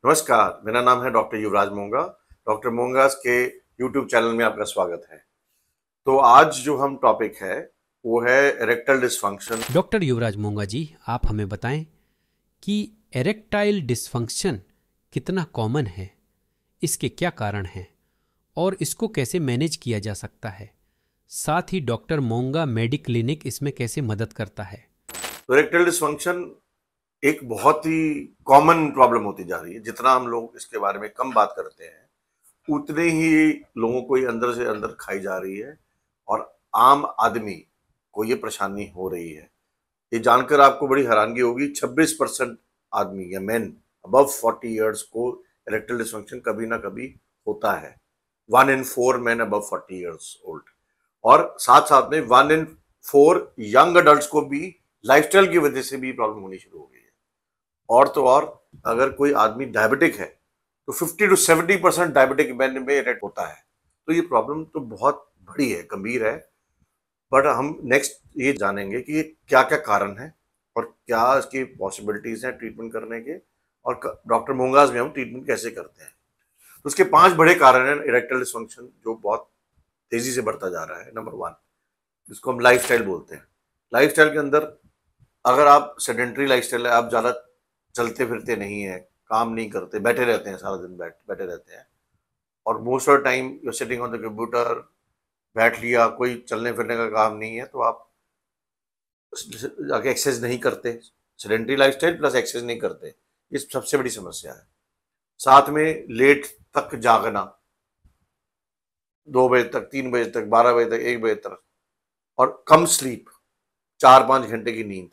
नमस्कार, मेरा नाम है डॉक्टर युवराज मोंगा। डॉक्टर मोंगास के यूट्यूब चैनल में आपका स्वागत है। तो आज जो हम टॉपिक है वो है इरेक्टल डिसफंक्शन। डॉक्टर युवराज मोंगा जी, आप हमें बताएं कि एरेक्टाइल डिसफंक्शन कितना कॉमन है, इसके क्या कारण हैं और इसको कैसे मैनेज किया जा सकता है। साथ ही डॉक्टर मोंगा मेडिक क्लिनिक इसमें कैसे मदद करता है। तो इरेक्टल डिसफंक्शन एक बहुत ही कॉमन प्रॉब्लम होती जा रही है। जितना हम लोग इसके बारे में कम बात करते हैं उतने ही लोगों को ये अंदर से अंदर खाई जा रही है और आम आदमी को ये परेशानी हो रही है। ये जानकर आपको बड़ी हैरानगी होगी, 26% आदमी या मेन अबव 40 ईयर्स को इरेक्टल डिसफंक्शन कभी ना कभी होता है। 1 in 4 men above 40 years old. और साथ साथ में 1 in 4 यंग अडल्ट को भी लाइफस्टाइल की वजह से भी प्रॉब्लम होनी शुरू हो गई है। और तो और अगर कोई आदमी डायबिटिक है तो 50 to 70% डायबिटिक मैन में इरेक्ट होता है। तो ये प्रॉब्लम तो बहुत बड़ी है, गंभीर है। बट हम नेक्स्ट ये जानेंगे कि ये क्या क्या कारण है और क्या इसकी पॉसिबिलिटीज हैं ट्रीटमेंट करने के, और डॉक्टर मोंगास में हम ट्रीटमेंट कैसे करते हैं। तो उसके 5 बड़े कारण हैं इरेक्टल डिसफंक्शन जो बहुत तेजी से बढ़ता जा रहा है। नंबर 1, जिसको हम लाइफस्टाइल बोलते हैं। लाइफस्टाइल के अंदर अगर आप सेडेंटरी लाइफस्टाइल है, आप ज़्यादा चलते फिरते नहीं है, काम नहीं करते, बैठे रहते हैं, सारा दिन बैठे रहते हैं, और most of the time you sitting on the computer, बैठ लिया, कोई चलने फिरने का काम नहीं है, तो आप एक्सरसाइज नहीं करते। सेडेंटरी लाइफस्टाइल प्लस एक्सरसाइज नहीं करते, ये सबसे बड़ी समस्या है। साथ में लेट तक जागना, 2 बजे तक, 3 बजे तक, 12 बजे तक, 1 बजे तक, और कम स्लीप, 4-5 घंटे की नींद।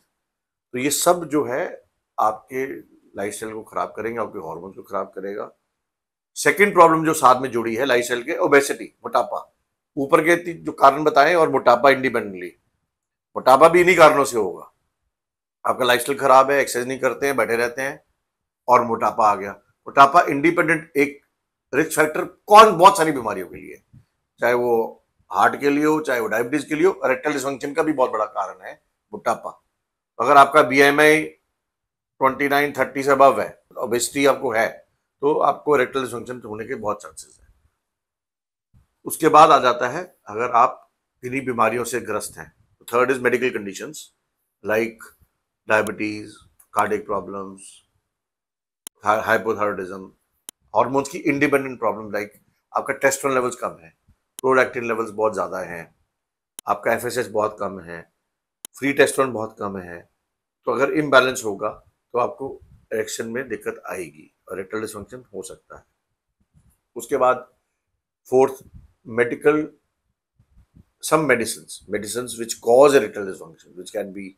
तो ये सब जो है आपके लाइफस्टाइल को खराब करेंगे, आपके हार्मोन को खराब करेगा। सेकंड प्रॉब्लम जो साथ में जुड़ी है लाइफस्टाइल के, ओबेसिटी, मोटापा। ऊपर के जो कारण बताएं और मोटापा इंडिपेंडेंटली। मोटापा भी इन्हीं कारणों से होगा। आपका लाइफस्टाइल खराब है, एक्सरसाइज नहीं करते हैं, बैठे रहते हैं, और मोटापा आ गया। मोटापा इंडिपेंडेंट एक रिस्क फैक्टर कौन बहुत सारी बीमारियों के लिए, चाहे वो हार्ट के लिए हो, चाहे वो डायबिटीज के लिए हो। इरेक्टल डिसफंक्शन का भी बहुत बड़ा कारण है मोटापा। अगर आपका बीएमआई 29-30 से अबव है, ओबेसिटी आपको है, तो आपको इरेक्टल डिसफंक्शन होने के बहुत चांसेस है। उसके बाद आ जाता है अगर आप किन्हीं बीमारियों से ग्रस्त हैं। Third is medical conditions like diabetes, cardiac problems, hypothyroidism, hormones की इंडिपेंडेंट प्रॉब्लम लाइक आपका टेस्टोस्टेरोन लेवल्स कम है, प्रोलैक्टिन लेवल्स बहुत ज़्यादा हैं, आपका एफएसएच बहुत कम है, फ्री टेस्टोस्टेरोन बहुत कम है। तो अगर इम्बैलेंस होगा तो आपको इरेक्शन में दिक्कत आएगी और इरेक्टल डिसफंक्शन हो सकता है। उसके बाद fourth, medical, some medicine which cause erectile dysfunction which can be,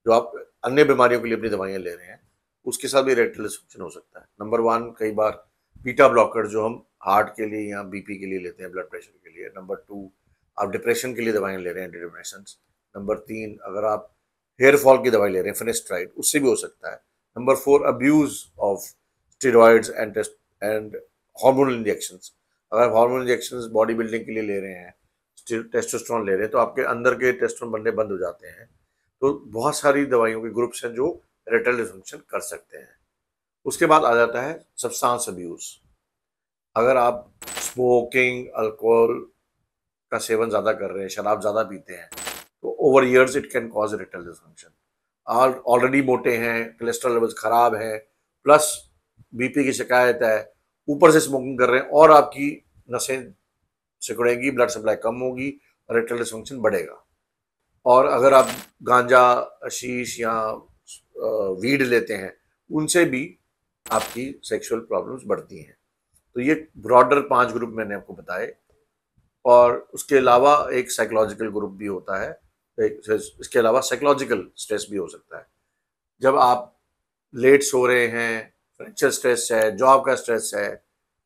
जो आप अन्य बीमारियों के लिए अपनी दवाइयाँ ले रहे हैं उसके साथ भी इरेक्टल डिसफंक्शन हो सकता है। नंबर 1, कई बार बीटा ब्लॉकर जो हम हार्ट के लिए या बीपी के लिए लेते हैं, ब्लड प्रेशर के लिए। नंबर 2, आप डिप्रेशन के लिए दवाइयाँ ले रहे हैं, एंटी डिप्रेशन। नंबर 3, अगर आप हेयर फॉल की दवाई ले रहे हैं, फिनेस्ट्राइड, उससे भी हो सकता है। Number 4, abuse of steroids and hormonal injections. अगर हार्मोनल इंजेक्शंस बॉडी बिल्डिंग के लिए ले रहे हैं, टेस्टोस्टेरोन ले रहे हैं, तो आपके अंदर के टेस्टोस्टेरोन बनने बंद हो जाते हैं। तो बहुत सारी दवाइयों के ग्रुप्स हैं जो इरेक्टल डिसफंक्शन कर सकते हैं। उसके बाद आ जाता है सब्सटेंस अब्यूज। अगर आप स्मोकिंग, अल्कोहल का सेवन ज़्यादा कर रहे हैं, शराब ज़्यादा पीते हैं, तो over years it can cause erectile dysfunction. Already मोटे हैं, कोलेस्ट्रॉल लेवल्स खराब है, प्लस बीपी की शिकायत है, ऊपर से स्मोकिंग कर रहे हैं, और आपकी नसें सिकुड़ेंगी, ब्लड सप्लाई कम होगी, इरेक्टल डिसफंक्शन बढ़ेगा। और अगर आप गांजा, शीश या वीड लेते हैं, उनसे भी आपकी सेक्सुअल प्रॉब्लम्स बढ़ती हैं। तो ये ब्रॉडर 5 ग्रुप मैंने आपको बताए। और उसके अलावा एक साइकोलॉजिकल ग्रुप भी होता है। इसके अलावा साइकोलॉजिकल स्ट्रेस भी हो सकता है। जब आप लेट सो रहे हैं, फाइनेंशियल स्ट्रेस है, जॉब का स्ट्रेस है,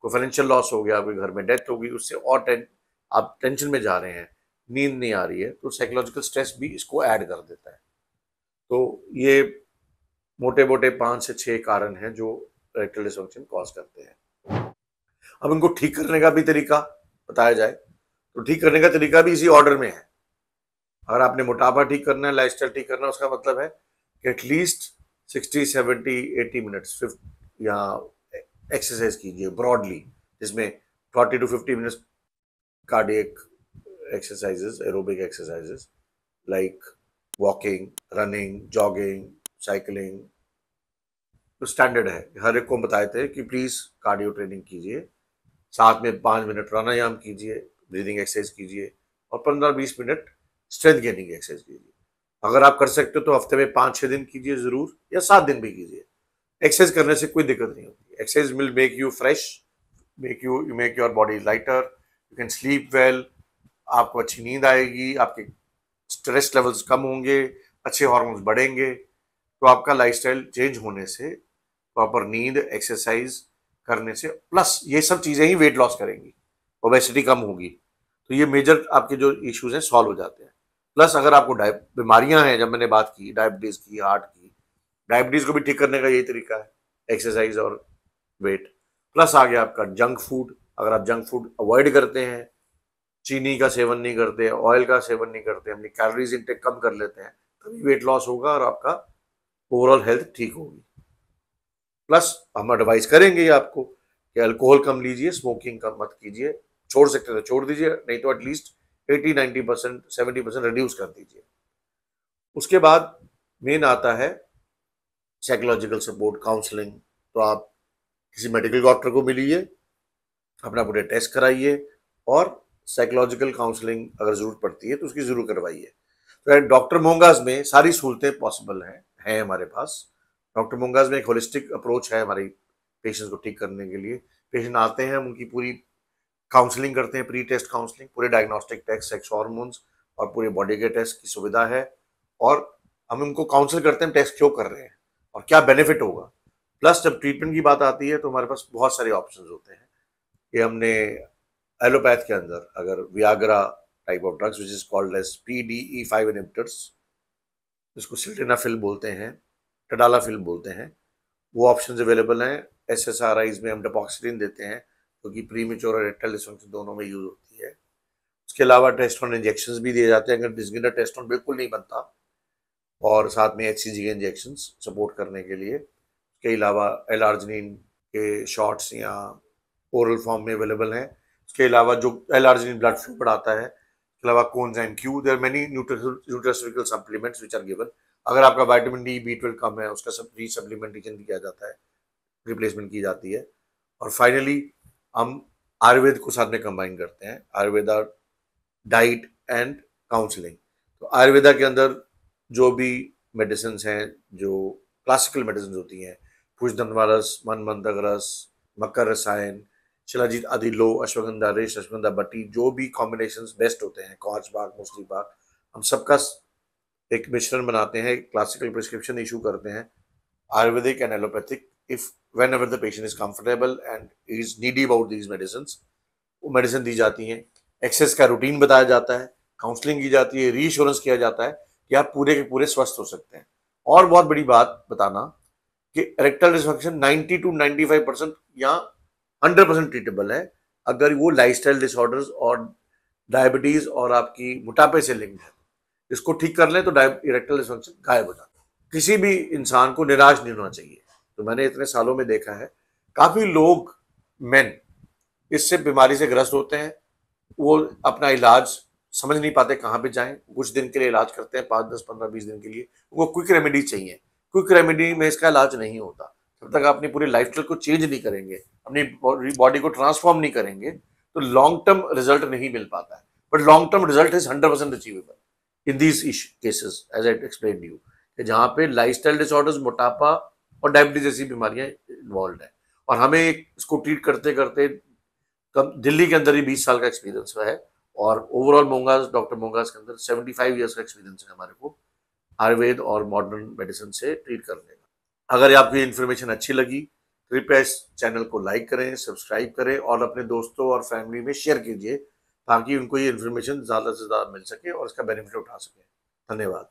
कोई फाइनेंशियल लॉस हो गया, कोई घर में डेथ हो गई, उससे और आप टेंशन में जा रहे हैं, नींद नहीं आ रही है, तो साइकोलॉजिकल स्ट्रेस भी इसको ऐड कर देता है। तो ये मोटे मोटे 5 से 6 कारण हैं जो इरेक्टल डिसफंक्शन कॉज करते हैं। अब इनको ठीक करने का भी तरीका बताया जाए तो ठीक करने का तरीका भी इसी ऑर्डर में है। अगर आपने मोटापा ठीक करना है, लाइफस्टाइल ठीक करना है, उसका मतलब है कि एटलीस्ट 60, 70, 80 मिनट्स, या एक्सरसाइज कीजिए ब्रॉडली, जिसमें 40 to 50 minutes cardiac exercises, aerobic exercises like walking, running, jogging, cycling. तो स्टैंडर्ड है, हर एक को बताए थे कि प्लीज कार्डियो ट्रेनिंग कीजिए, साथ में 5 मिनट प्राणायाम कीजिए, ब्रीदिंग एक्सरसाइज कीजिए, और 15-20 मिनट स्ट्रेंथ गेनिंग एक्सरसाइज कीजिए। अगर आप कर सकते हो तो हफ्ते में 5-6 दिन कीजिए जरूर, या 7 दिन भी कीजिए। एक्सरसाइज करने से कोई दिक्कत नहीं होती। Exercise will make you fresh, make your body lighter, you can sleep well, आपको अच्छी नींद आएगी, आपके स्ट्रेस लेवल्स कम होंगे, अच्छे हार्मोन्स बढ़ेंगे। तो आपका लाइफस्टाइल चेंज होने से, प्रॉपर नींद, एक्सरसाइज करने से, प्लस ये सब चीजें ही वेट लॉस करेंगी, ओबेसिटी कम होगी। तो ये मेजर आपके जो इश्यूज हैं सॉल्व हो जाते हैं। प्लस अगर आपको बीमारियां हैं, जब मैंने बात की डायबिटीज की, हार्ट की, डायबिटीज को भी ठीक करने का यही तरीका है, एक्सरसाइज और वेट। प्लस आ गया आपका जंक फूड। अगर आप जंक फूड अवॉइड करते हैं, चीनी का सेवन नहीं करते, ऑयल का सेवन नहीं करते, अपनी कैलोरीज इंटेक कम कर लेते हैं, तभी वेट लॉस होगा और आपका ओवरऑल हेल्थ ठीक होगी। प्लस हम एडवाइस करेंगे आपको कि अल्कोहल कम लीजिए, स्मोकिंग कम मत कीजिए, छोड़ सकते तो छोड़ दीजिए, नहीं तो एटलीस्ट 80-90%, 70% रिड्यूस कर दीजिए। उसके बाद मेन आता है साइकोलॉजिकल सपोर्ट, काउंसलिंग। तो आप किसी मेडिकल डॉक्टर को मिलिए, अपना पूरे टेस्ट कराइए, और साइकोलॉजिकल काउंसलिंग अगर जरूरत पड़ती है तो उसकी जरूर करवाइए। तो डॉक्टर मोंगाज में सारी सहूलतें पॉसिबल हैं हमारे पास। डॉक्टर मोंगाज में एक होलिस्टिक अप्रोच है हमारी पेशेंट्स को ठीक करने के लिए। पेशेंट आते हैं, हम उनकी पूरी काउंसलिंग करते हैं, प्री टेस्ट काउंसलिंग, पूरे डायग्नोस्टिक टेस्ट, सेक्स हार्मोन्स और पूरे बॉडी के टेस्ट की सुविधा है। और हम उनको काउंसिल करते हैं टेस्ट क्यों कर रहे हैं और क्या बेनिफिट होगा। प्लस जब ट्रीटमेंट की बात आती है तो हमारे पास बहुत सारे ऑप्शंस होते हैं कि हमने एलोपैथ के अंदर अगर Viagra type of drugs which is called as PDE5 inhibitors, जिसको सिल्डेनाफिल बोलते हैं, टडालाफिल बोलते हैं, वो ऑप्शंस अवेलेबल हैं। SSRIs में हम डेपोक्सिलिन देते हैं, क्योंकि प्रीमेच्योर और इरेक्टाइल डिसफंक्शन दोनों में यूज होती है। उसके अलावा टेस्टोन इंजेक्शंस भी दिए जाते हैं अगर डिस्गिनर टेस्टोन बिल्कुल नहीं बनता, और साथ में HCG के इंजेक्शंस सपोर्ट करने के लिए। उसके अलावा एलार्जिनिन के शॉट्स या ओरल फॉर्म में अवेलेबल हैं। उसके अलावा जो एलार्जिनिन ब्लड फ्लो बढ़ाता है, उसके अलावा coenzyme Q, there many nutraceutical supplements which are given. अगर आपका विटामिन D, B12 कम है, उसका सब रीसप्लीमेंटेशन किया जाता है, रिप्लेसमेंट की जाती है। और फाइनली हम आयुर्वेद को साथ में कंबाइन करते हैं, आयुर्वेदा डाइट एंड काउंसलिंग। तो आयुर्वेदा के अंदर जो भी मेडिसिन हैं, जो क्लासिकल मेडिसिन होती हैं, भुजंगवा रस, मनमंथक रस, मकर रसायन, शिलाजीत आदि लो, अश्वगंधा रेश, अश्वगंधा बटी, जो भी कॉम्बिनेशंस बेस्ट होते हैं, कॉच बाग, मुस्ली बाग, हम सबका एक मिश्रण बनाते हैं, क्लासिकल प्रिस्क्रिप्शन इशू करते हैं, Ayurvedic and allopathic. If whenever the patient is comfortable and is needy about these medicines, वो मेडिसिन दी जाती हैं। एक्सेस का रूटीन बताया जाता है, काउंसलिंग की जाती है, रीश्योरेंस किया जाता है कि आप पूरे के पूरे स्वस्थ हो सकते हैं। और बहुत बड़ी बात बताना कि इरेक्टाइल डिसफंक्शन 90 to 95% या 100% ट्रीटेबल है, अगर वो लाइफस्टाइल डिसऑर्डर्स और डायबिटीज और आपकी मोटापे से लिंक्ड है। इसको ठीक कर लें तो इरेक्टाइल डिसफंक्शन गायब हो जाता है। किसी भी इंसान को निराश नहीं होना चाहिए। तो मैंने इतने सालों में देखा है, काफी लोग, मेन, इससे बीमारी से ग्रस्त होते हैं, वो अपना इलाज समझ नहीं पाते कहाँ पे जाएं। कुछ दिन के लिए इलाज करते हैं, 5, 10, 15, 20 दिन के लिए, वो क्विक रेमेडी चाहिए। क्विक रेमेडी में इसका इलाज नहीं होता। जब तक आप अपनी पूरी लाइफस्टाइल को चेंज नहीं करेंगे, अपनी बॉडी को ट्रांसफॉर्म नहीं करेंगे, तो लॉन्ग टर्म रिजल्ट नहीं मिल पाता है। But long term result is 100% achievable in these cases, as I explain you, जहाँ पे लाइफस्टाइल डिसऑर्डर्स, मोटापा और डायबिटीज जैसी बीमारियां इन्वॉल्व है। और हमें इसको ट्रीट करते करते दिल्ली के अंदर ही 20 साल का एक्सपीरियंस है, और ओवरऑल मोंगास, डॉक्टर मोंगास के अंदर 75 ईयर्स का एक्सपीरियंस है हमारे को आयुर्वेद और मॉडर्न मेडिसिन से ट्रीट करने का। अगर आपको ये इन्फॉर्मेशन अच्छी लगी, कृपया इस चैनल को लाइक करें, सब्सक्राइब करें, और अपने दोस्तों और फैमिली में शेयर कीजिए, ताकि उनको ये इन्फॉर्मेशन ज़्यादा से ज़्यादा मिल सके और इसका बेनिफिट उठा सके। धन्यवाद।